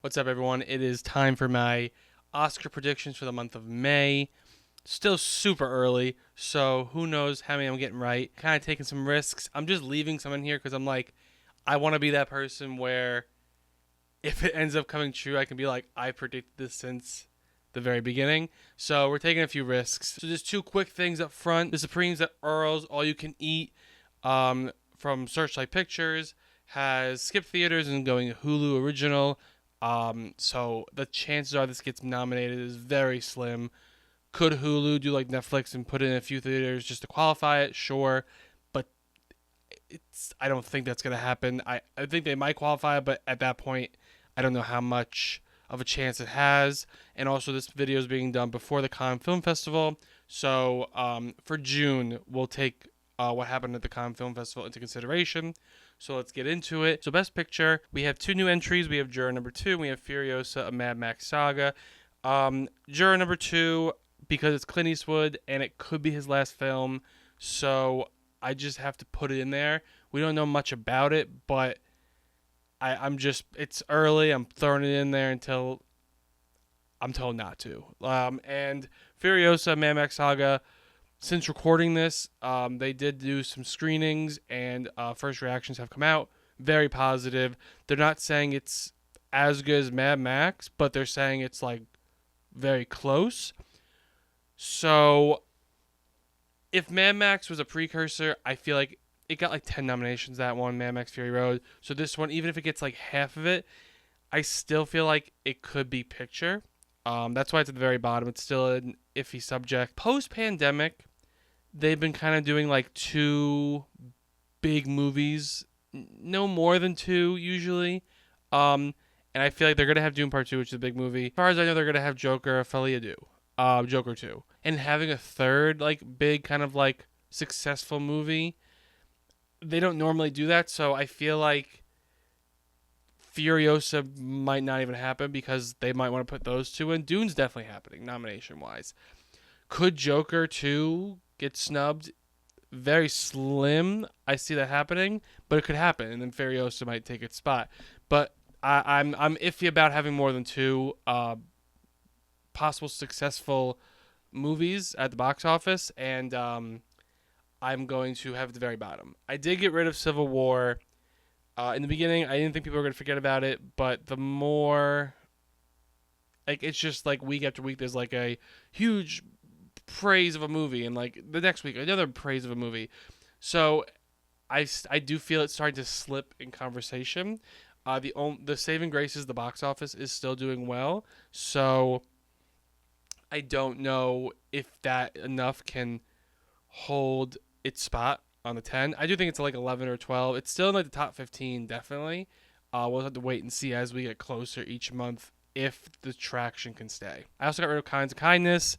What's up, everyone? It is time for my Oscar predictions for the month of May. Still super early, so who knows how many I'm getting right. Kind of taking some risks. I'm just leaving some in here because I'm like, I want to be that person where if it ends up coming true, I can be like, I predicted this since the very beginning. So we're taking a few risks. So just two quick things up front. The Supremes at Earl's, all you can eat, from Searchlight Pictures, has skipped theaters and going Hulu original. So the chances are this gets nominated is very slim. Could Hulu do like Netflix and put it in a few theaters just to qualify it? Sure, but I don't think that's gonna happen. I think they might qualify, but at that point, I don't know how much of a chance it has. And also, this video is being done before the Cannes Film Festival, so for June, we'll take what happened at the Cannes Film Festival into consideration. So let's get into it. So Best Picture, we have two new entries. We have Juror Number 2, and we have Furiosa, a Mad Max Saga. Juror Number 2, because it's Clint Eastwood, and it could be his last film, so I just have to put it in there. We don't know much about it, but I'm just, it's early. I'm throwing it in there until I'm told not to. And Furiosa, Mad Max Saga, since recording this, they did do some screenings, and first reactions have come out. Very positive. They're not saying it's as good as Mad Max, but they're saying it's like very close. So if Mad Max was a precursor, I feel like it got like 10 nominations, that one, Mad Max Fury Road. So this one, even if it gets like half of it, I still feel like it could be picture. That's why it's at the very bottom. It's still an iffy subject. Post-pandemic, they've been kind of doing like two big movies, no more than two usually. And I feel like they're gonna have Dune Part 2, which is a big movie. As far as I know, they're gonna have Joker, Folie à Deux, Joker 2, and having a third like big kind of like successful movie. They don't normally do that, so I feel like Furiosa might not even happen because they might want to put those two in. Dune's definitely happening, nomination wise. Could Joker 2 get snubbed? Very slim. I see that happening, but it could happen, and then Furiosa might take its spot. But I'm iffy about having more than two possible successful movies at the box office, and I'm going to have at the very bottom. I did get rid of Civil War. In the beginning, I didn't think people were going to forget about it, but the more, like, it's just like week after week, there's like a huge praise of a movie, and like the next week, another praise of a movie. So I do feel it's starting to slip in conversation. The saving grace is the box office is still doing well, so I don't know if that enough can hold its spot on the 10. I do think it's like 11 or 12. It's still in like the top 15, definitely. We'll have to wait and see as we get closer each month if the traction can stay. I also got rid of Kinds of Kindness.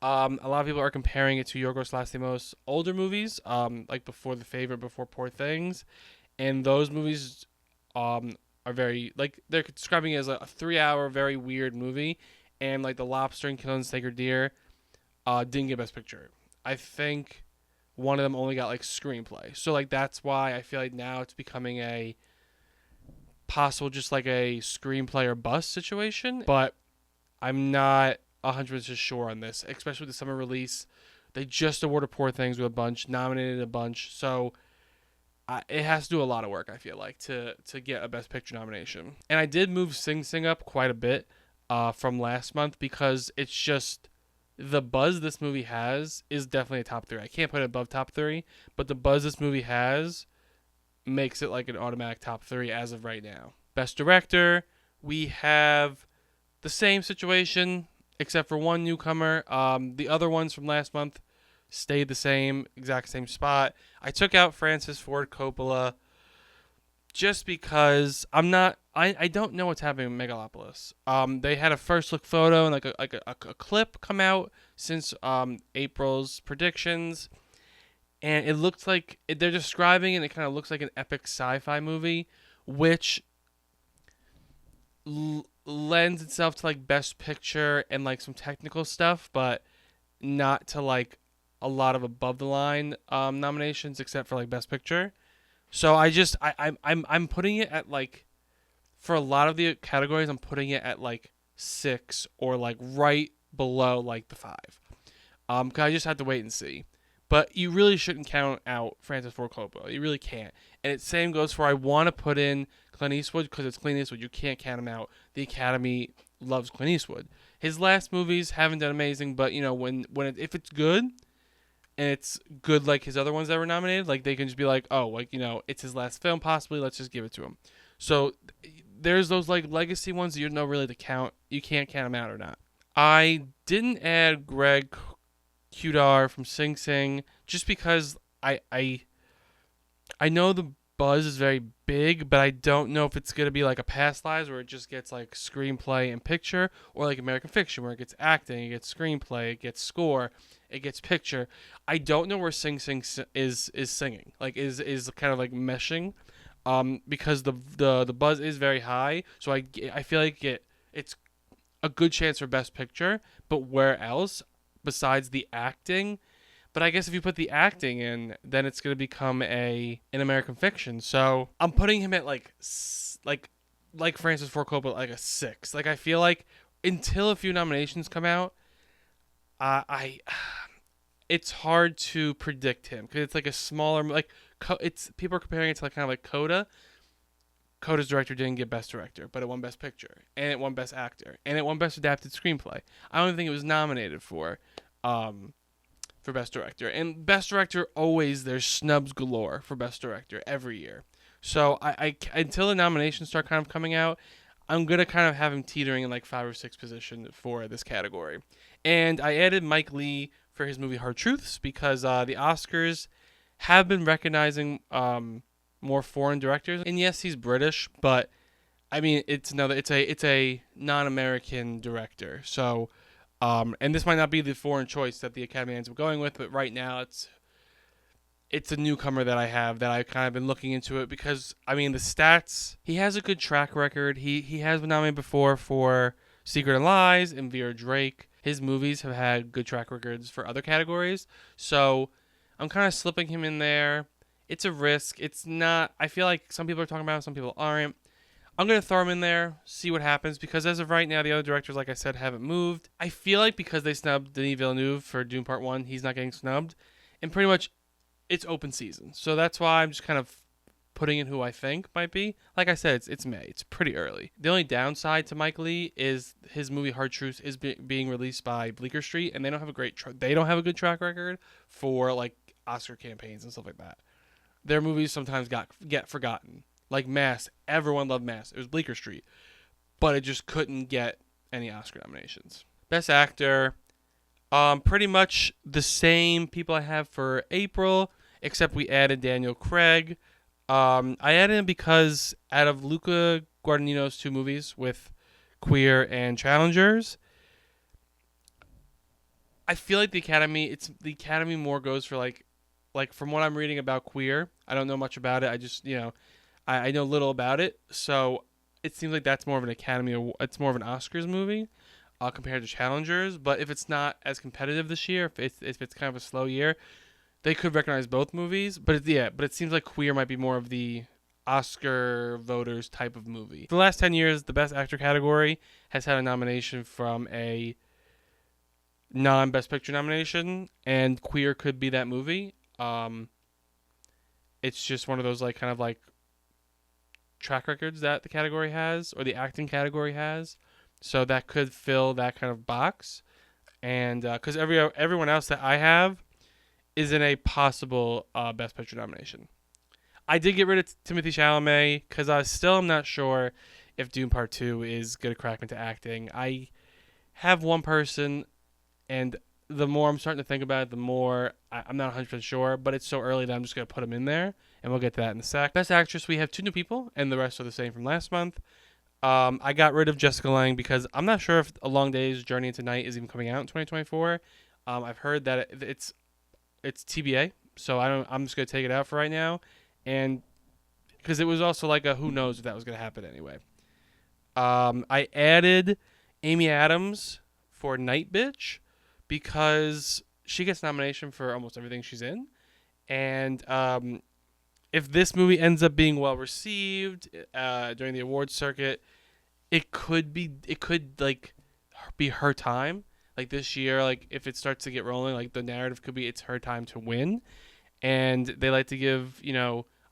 A lot of people are comparing it to Yorgos Lanthimos' older movies, like Before the Favorite, Before Poor Things, and those movies are very, like, they're describing it as a 3-hour very weird movie, and like The Lobster and Killing Sacred Deer didn't get Best Picture. I think one of them only got like screenplay. So like that's why I feel like now it's becoming a possible just like a screenplay or bust situation. But I'm not 100% sure on this, especially with the summer release. They just awarded Poor Things with a bunch, nominated a bunch. So it has to do a lot of work, I feel like, to get a Best Picture nomination. And I did move Sing Sing up quite a bit from last month because it's just the buzz this movie has is definitely a top 3. I can't put it above top 3, but the buzz this movie has makes it like an automatic top 3 as of right now. Best Director, we have the same situation except for one newcomer. The other ones from last month stayed the same, exact same spot. I took out Francis Ford Coppola just because I don't know what's happening with Megalopolis. They had a first look photo and like a clip come out since April's predictions, and it looks like they're describing it. And it kind of looks like an epic sci-fi movie, which lends itself to like Best Picture and like some technical stuff, but not to like a lot of above the line nominations except for like Best Picture. So I'm putting it at like for a lot of the categories, I'm putting it at like 6 or like right below like the 5. 'Cause I just have to wait and see. But you really shouldn't count out Francis Ford Coppola. You really can't. And it same goes for I want to put in Clint Eastwood because it's Clint Eastwood. You can't count him out. The Academy loves Clint Eastwood. His last movies haven't done amazing, but you know if it's good and it's good like his other ones that were nominated, like they can just be like, oh, like you know, it's his last film possibly. Let's just give it to him. So there's those like legacy ones that you know really to count. You can't count them out or not. I didn't add Greg Kudar from Sing Sing just because I know the buzz is very big, but I don't know if it's gonna be like a Past Lives where it just gets like screenplay and picture, or like American Fiction where it gets acting, it gets screenplay, it gets score, it gets picture. I don't know where Sing Sing is singing, like is kind of like meshing, because the buzz is very high, so I feel like it's a good chance for Best Picture, but where else besides the acting? But I guess if you put the acting in, then it's going to become an American Fiction. So I'm putting him at like Francis Ford Coppola, like a 6. Like I feel like until a few nominations come out, I it's hard to predict him because it's like a smaller like it's people are comparing it to like kind of like Coda. Coda's director didn't get Best Director, but it won Best Picture, and it won Best Actor, and it won Best Adapted Screenplay. I don't even think it was nominated for Best Director. And Best Director, always there's snubs galore for Best Director every year. So I until the nominations start kind of coming out, I'm gonna kind of have him teetering in like 5 or 6 position for this category. And I added Mike Leigh for his movie Hard Truths because the Oscars have been recognizing more foreign directors. And yes, he's British, but I mean it's a non-American director. So and this might not be the foreign choice that the Academy ends up going with, but right now it's a newcomer that I have that I've kind of been looking into it because I mean the stats, he has a good track record. He has been nominated before for Secret and Lies and Vera Drake. His movies have had good track records for other categories, so I'm kind of slipping him in there. It's a risk. It's not. I feel like some people are talking about it, some people aren't. I'm going to throw him in there, see what happens, because as of right now, the other directors, like I said, haven't moved. I feel like because they snubbed Denis Villeneuve for Dune Part 1, he's not getting snubbed. And pretty much, it's open season. So that's why I'm just kind of putting in who I think might be. Like I said, it's May. It's pretty early. The only downside to Mike Leigh is his movie Hard Truths is being released by Bleecker Street, and they don't have a good track record for like Oscar campaigns and stuff like that. Their movies sometimes get forgotten. Like Mass, everyone loved Mass. It was Bleecker Street, but it just couldn't get any Oscar nominations. Best Actor, pretty much the same people I have for April, except we added Daniel Craig. I added him because out of Luca Guadagnino's 2 movies with Queer and Challengers, I feel like the Academy more goes for like from what I'm reading about Queer. I don't know much about it. I just I know little about it, so it seems like that's more of an it's more of an Oscars movie compared to Challengers. But if it's not as competitive this year, if it's kind of a slow year, they could recognize both movies. But it seems like Queer might be more of the Oscar voters type of movie. For the last 10 years, the Best Actor category has had a nomination from a non-Best Picture nomination, and Queer could be that movie. It's just one of those like kind of like track records that the category has, or the acting category has, so that could fill that kind of box. And because everyone else that I have is in a possible Best Picture nomination. I did get rid of Timothée Chalamet because I still am not sure if Dune Part 2 is going to crack into acting. I have one person, and the more I'm starting to think about it, the more I'm not 100% sure, but it's so early that I'm just going to put them in there, and we'll get to that in a sec. Best Actress, we have 2 new people, and the rest are the same from last month. I got rid of Jessica Lange because I'm not sure if A Long Day's Journey into Night is even coming out in 2024. I've heard that it's TBA, so I'm just going to take it out for right now, and because it was also like a who knows if that was going to happen anyway. I added Amy Adams for Night Bitch because she gets nomination for almost everything she's in, and if this movie ends up being well received during the awards circuit, it could like be her time. Like this year, like if it starts to get rolling, like the narrative could be it's her time to win. And they like to give,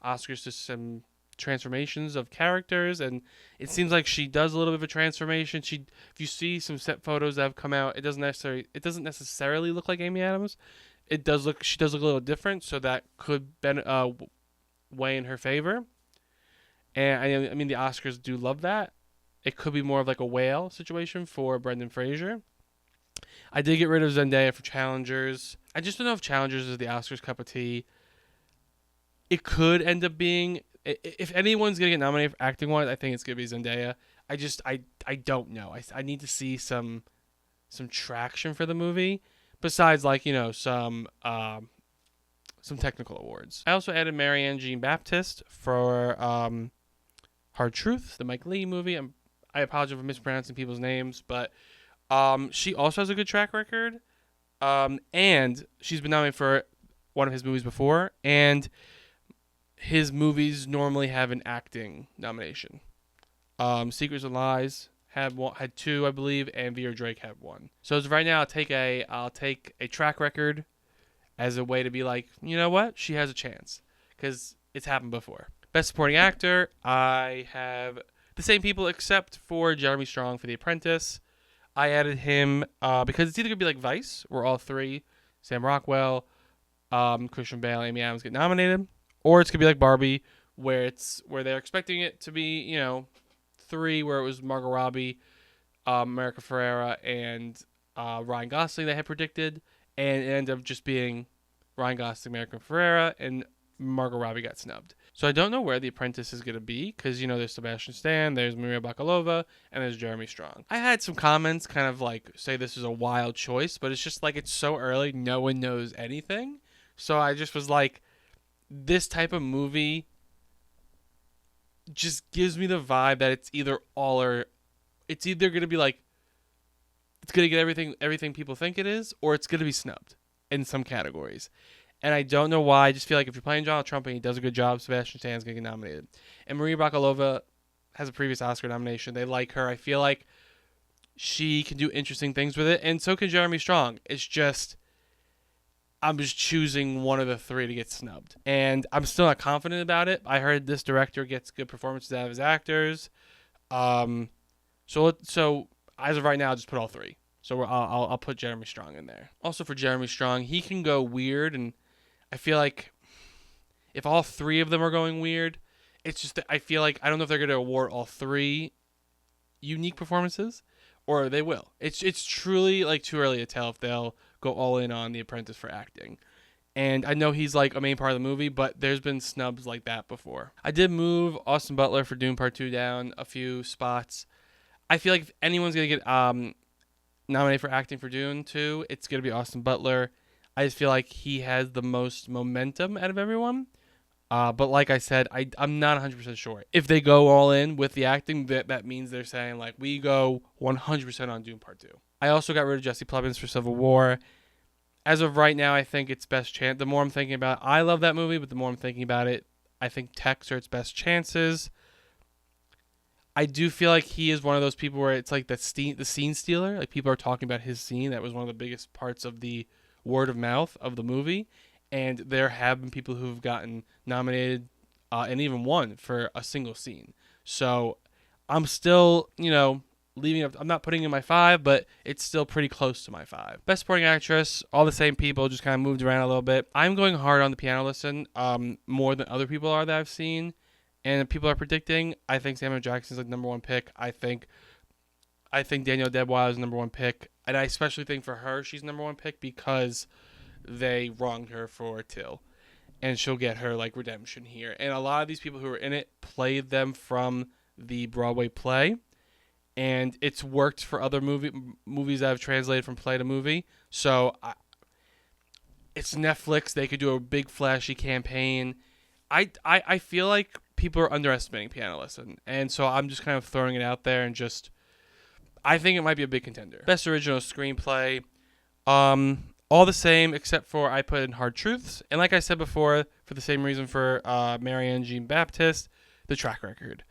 Oscars to some transformations of characters, and it seems like she does a little bit of a transformation. If you see some set photos that have come out, it doesn't necessarily look like Amy Adams. She does look a little different, so that could weigh in her favor. And I mean, the Oscars do love that. It could be more of like a whale situation for Brendan Fraser. I did get rid of Zendaya for Challengers. I just don't know if Challengers is the Oscars cup of tea. It could end up being, if anyone's gonna get nominated for acting wise, I think it's gonna be Zendaya. I don't know. I need to see some traction for the movie besides like some technical awards. I also added Marianne Jean-Baptiste for Hard Truth, the Mike Leigh movie. I apologize for mispronouncing people's names, but she also has a good track record, and she's been nominated for one of his movies before, and his movies normally have an acting nomination. Secrets and Lies had 2, I believe, and Vera Drake had 1. So as of right now, I'll take a track record as a way to be like, you know what, she has a chance because it's happened before. Best Supporting Actor, I have the same people except for Jeremy Strong for The Apprentice. I added him because it's either going to be like Vice, where all 3, Sam Rockwell, Christian Bale, Amy Adams get nominated, or it's going to be like Barbie, where they're expecting it to be, 3, where it was Margot Robbie, America Ferrera, and Ryan Gosling they had predicted, and it ended up just being Ryan Gosling, America Ferrera, and Margot Robbie got snubbed. So I don't know where The Apprentice is going to be because, there's Sebastian Stan, there's Maria Bakalova, and there's Jeremy Strong. I had some comments kind of like say this is a wild choice, but it's just like it's so early, no one knows anything. So I just was like, this type of movie just gives me the vibe that it's either all or it's either going to be like it's going to get everything people think it is, or it's going to be snubbed in some categories. And I don't know why. I just feel like if you're playing Donald Trump and he does a good job, Sebastian Stan's going to get nominated. And Maria Bakalova has a previous Oscar nomination. They like her. I feel like she can do interesting things with it, and so can Jeremy Strong. It's just I'm just choosing one of the 3 to get snubbed. And I'm still not confident about it. I heard this director gets good performances out of his actors. So as of right now, I'll just put all 3. So I'll put Jeremy Strong in there. Also for Jeremy Strong, he can go weird, and I feel like if all 3 of them are going weird, it's just that I feel like I don't know if they're going to award all 3 unique performances, or they will. It's truly like too early to tell if they'll go all in on The Apprentice for acting. And I know he's like a main part of the movie, but there's been snubs like that before. I did move Austin Butler for Dune Part 2 down a few spots. I feel like if anyone's going to get nominated for acting for Dune 2, it's going to be Austin Butler. I just feel like he has the most momentum out of everyone. But like I said, I'm not 100% sure. If they go all in with the acting, that means they're saying, like, we go 100% on Dune Part 2. I also got rid of Jesse Plemons for Civil War. As of right now, I think it's best chance. The more I'm thinking about it, I love that movie, but the more I'm thinking about it, I think Tex are its best chances. I do feel like he is one of those people where it's like the scene stealer. Like, people are talking about his scene. That was one of the biggest parts of the word of mouth of the movie. And there have been people who've gotten nominated and even won for a single scene. So I'm still, leaving up. I'm not putting in my 5, but it's still pretty close to my 5. Best Supporting Actress, all the same people, just kind of moved around a little bit. I'm going hard on The Piano Lesson more than other people are that I've seen. And people are predicting. I think Samuel Jackson's like number 1 pick. I think Danielle Deadwyler is number 1 pick. And I especially think for her, she's number 1 pick because they wronged her for Till. And she'll get her like redemption here. And a lot of these people who are in it played them from the Broadway play. And it's worked for other movies that have translated from play to movie. So it's Netflix. They could do a big flashy campaign. I feel like people are underestimating Piano Lesson. And so I'm just kind of throwing it out there and just I think it might be a big contender. Best Original Screenplay. All the same, except for I put in Hard Truths. And like I said before, for the same reason for Marianne Jean-Baptiste, the track record.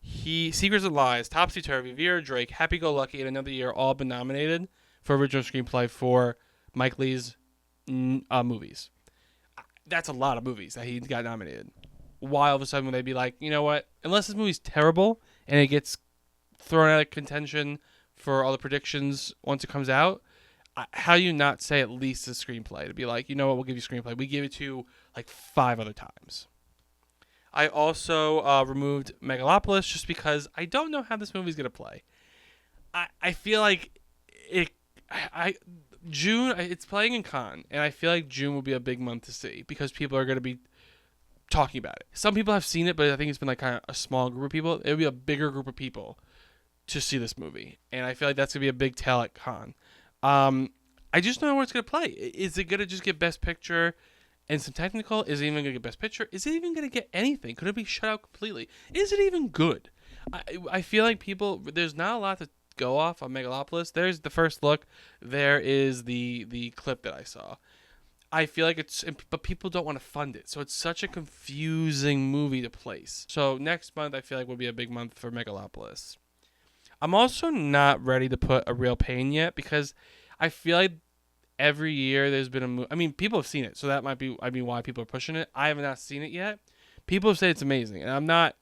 Secrets and Lies, Topsy Turvy, Vera Drake, Happy Go Lucky, and Another Year all been nominated for original screenplay for Mike Leigh's movies. That's a lot of movies that he got nominated. Why all of a sudden would they be like, you know what? Unless this movie's terrible and it gets thrown out of contention for all the predictions once it comes out, how do you not say at least a screenplay to be like, you know what, we'll give you screenplay. We gave it to you like 5 other times. I also removed Megalopolis just because I don't know how this movie's going to play. I feel like June, it's playing in Cannes, and I feel like June will be a big month to see because people are going to be talking about it. Some people have seen it, but I think it's been like kind of a small group of people. It'll be a bigger group of people to see this movie, and I feel like that's going to be a big tell at Cannes. I just don't know where it's going to play. Is it going to just get Best Picture and some technical? Is it even going to get Best Picture? Is it even going to get anything? Could it be shut out completely? Is it even good? I feel like there's not a lot to go off on Megalopolis. There's the first look. There is the clip that I saw. I feel like but people don't want to fund it. So it's such a confusing movie to place. So next month, I feel like will be a big month for Megalopolis. I'm also not ready to put A Real Pain yet because I feel like every year there's been a movie. I mean, people have seen it, so that might be why people are pushing it. I have not seen it yet. People have said it's amazing, and I'm not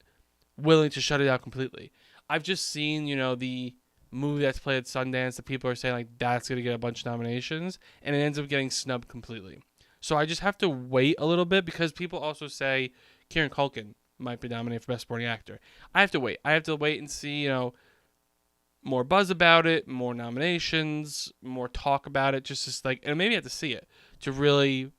willing to shut it out completely. I've just seen, the movie that's played at Sundance that people are saying like that's gonna get a bunch of nominations, and it ends up getting snubbed completely. So I just have to wait a little bit because people also say Kieran Culkin might be nominated for Best Supporting Actor. I have to wait. I have to wait and see, more buzz about it, more nominations, more talk about it, and maybe I have to see it to really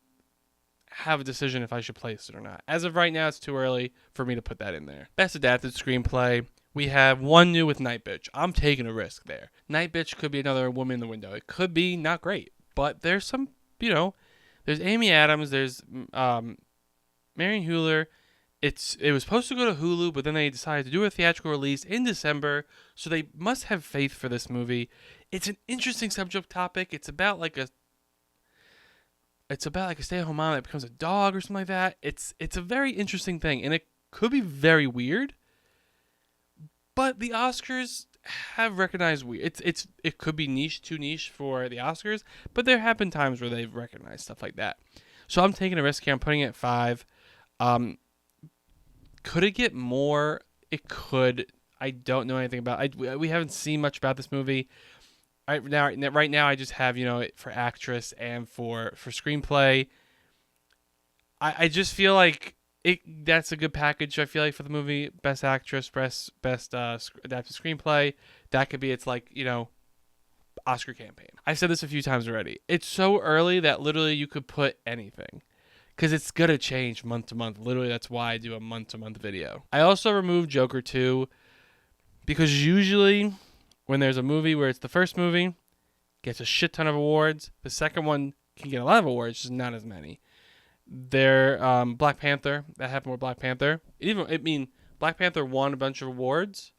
have a decision if I should place it or not. As of right now, it's too early for me to put that in there. Best Adapted Screenplay, we have one new with Night Bitch. I'm taking a risk there. Night Bitch could be another woman in the window. It could be not great, but there's some, there's Amy Adams, there's Marion Huller. It was supposed to go to Hulu, but then they decided to do a theatrical release in December, so they must have faith for this movie. It's an interesting subject topic. It's about like a stay-at-home mom that becomes a dog or something like that. It's a very interesting thing, and it could be very weird. But the Oscars have recognized weird. It could be too niche for the Oscars, but there have been times where they've recognized stuff like that. So I'm taking a risk here. I'm putting it at 5. Could it get more? It could. I don't know anything about it. We haven't seen much about this movie. Right now, I just have, for actress and for screenplay. I just feel like that's a good package, I feel like, for the movie. Best actress, best adapted screenplay. That could be its, Oscar campaign. I've said this a few times already. It's so early that literally you could put anything. Because it's going to change month to month. Literally, that's why I do a month-to-month video. I also removed Joker 2 because usually when there's a movie where it's the first movie, gets a shit ton of awards. The second one can get a lot of awards, just not as many. Black Panther, that happened with Black Panther. Black Panther won a bunch of awards,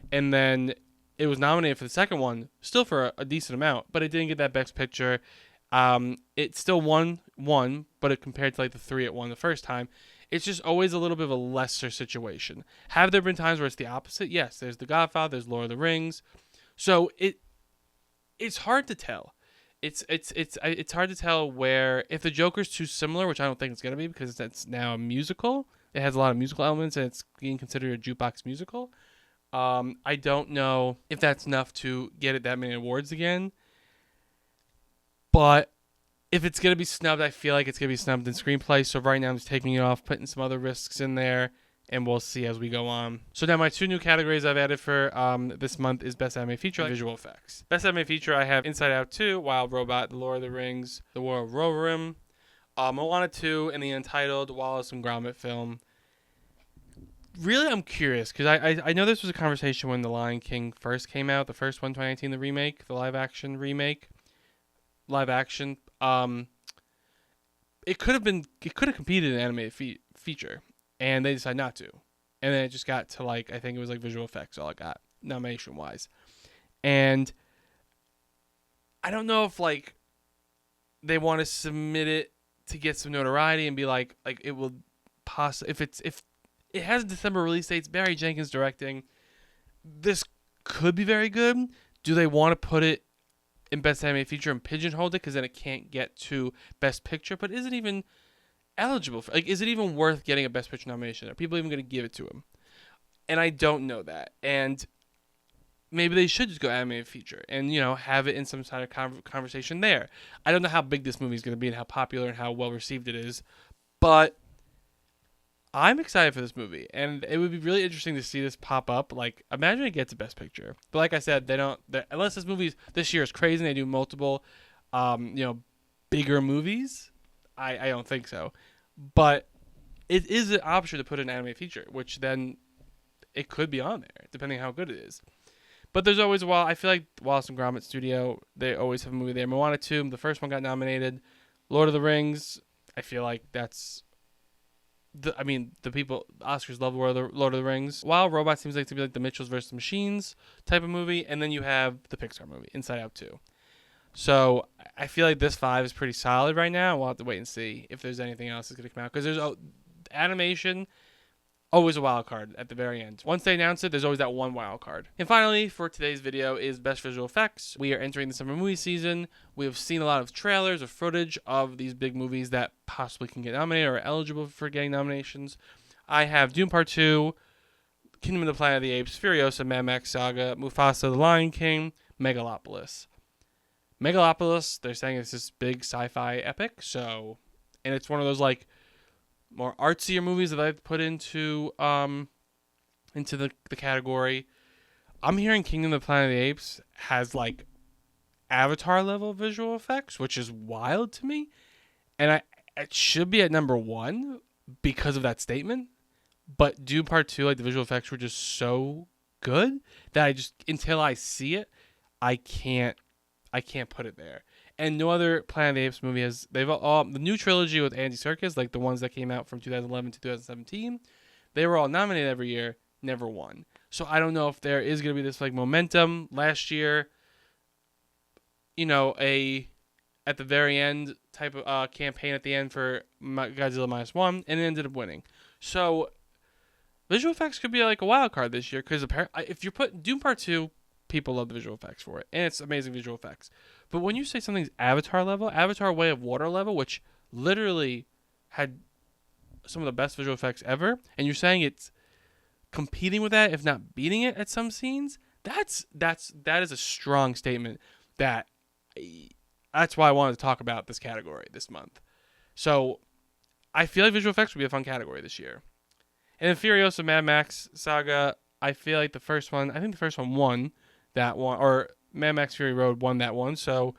and then it was nominated for the second one, still for a decent amount, but it didn't get that Best Picture. It still won, but it compared to the 3 it won the first time, it's just always a little bit of a lesser situation. Have there been times where it's the opposite? Yes, there's The Godfather, there's Lord of the Rings. So it's hard to tell. It's hard to tell where if the Joker's too similar, which I don't think it's gonna be because it's now a musical. It has a lot of musical elements and it's being considered a jukebox musical. I don't know if that's enough to get it that many awards again. But if it's going to be snubbed, I feel like it's going to be snubbed in screenplay. So right now I'm just taking it off, putting some other risks in there, and we'll see as we go on. So now my 2 new categories I've added for this month is Best Animated Feature and Visual Effects. Best Animated Feature, I have Inside Out 2, Wild Robot, The Lord of the Rings, The War of Rohirrim, Moana 2, and the Untitled Wallace and Gromit film. Really, I'm curious, because I know this was a conversation when The Lion King first came out, the first one, 2019, the remake, the live-action remake. Live action, it could have competed in animated feature, and they decided not to, and then it just got to I think it was visual effects all it got nomination wise, and I don't know if they want to submit it to get some notoriety and be like it will possibly if it has a December release date, it's Barry Jenkins directing. This could be very good. Do they want to put it in Best Animated Feature and pigeonhole it because then it can't get to Best Picture? But is it even eligible for, is it even worth getting a Best Picture nomination? Are people even going to give it to him? And I don't know that. And maybe they should just go animated feature and, have it in some sort of conversation there. I don't know how big this movie is going to be and how popular and how well received it is, but I'm excited for this movie, and it would be really interesting to see this pop up. Like, imagine it gets a Best Picture, but like I said, unless this year is crazy and they do multiple, bigger movies. I don't think so, but it is an option to put an animated feature, which then it could be on there depending on how good it is. But there's always I feel like Wallace and Gromit Studio, they always have a movie there. Moana 2, the first one got nominated. Lord of the Rings, I feel like that's the Oscars love Lord of the Rings. Wild Robot seems like to be like the Mitchells versus the Machines type of movie, and then you have the Pixar movie, Inside Out 2. So I feel like this 5 is pretty solid right now. We'll have to wait and see if there's anything else that's going to come out, because there's animation, always a wild card at the very end. Once they announce it, there's always that one wild card. And finally, for today's video is Best Visual Effects. We are entering the summer movie season. We have seen a lot of trailers or footage of these big movies that possibly can get nominated or are eligible for getting nominations. I have Dune Part 2, Kingdom of the Planet of the Apes, Furiosa, Mad Max Saga, Mufasa, The Lion King, Megalopolis. Megalopolis, they're saying it's this big sci-fi epic, and it's one of those more artsier movies that I've put into the category. I'm hearing Kingdom of the Planet of the Apes has Avatar level visual effects, which is wild to me, and it should be at number 1 because of that statement. But Dune Part 2, the visual effects were just so good that until I see it, I can't put it there. And no other Planet of the Apes movie they've all, the new trilogy with Andy Serkis, the ones that came out from 2011 to 2017, they were all nominated every year, never won. So I don't know if there is going to be this momentum. Last year, at the very end type of campaign at the end for Godzilla -1, and it ended up winning. So visual effects could be a wild card this year, because if you put Doom Part 2, people love the visual effects for it, and it's amazing visual effects. But when you say something's Avatar level, Avatar Way of Water level, which literally had some of the best visual effects ever, and you're saying it's competing with that, if not beating it at some scenes, that is a strong statement. That's why I wanted to talk about this category this month. So I feel like visual effects would be a fun category this year. And then Furiosa, Mad Max Saga, I feel like the first one won that one, or Mad Max Fury Road won that one, so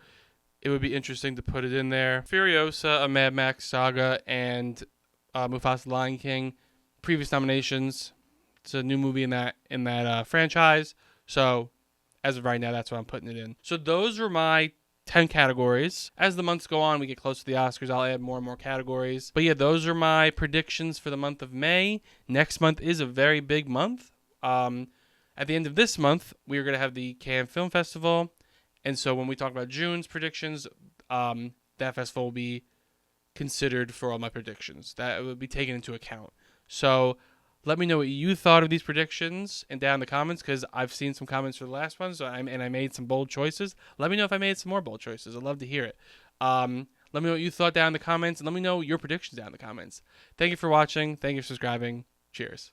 it would be interesting to put it in there. Furiosa, a Mad Max Saga, and Mufasa the Lion King, previous nominations. It's a new movie in that franchise, so as of right now, that's what I'm putting it in. So those were my 10 categories. As the months go on, we get close to the Oscars, I'll add more and more categories. But yeah, those are my predictions for the month of May. Next month is a very big month. At the end of this month, we are going to have the Cannes Film Festival. And so when we talk about June's predictions, that festival will be considered for all my predictions. That will be taken into account. So let me know what you thought of these predictions and down in the comments, because I've seen some comments for the last one, I made some bold choices. Let me know if I made some more bold choices. I'd love to hear it. Let me know what you thought down in the comments, and let me know your predictions down in the comments. Thank you for watching. Thank you for subscribing. Cheers.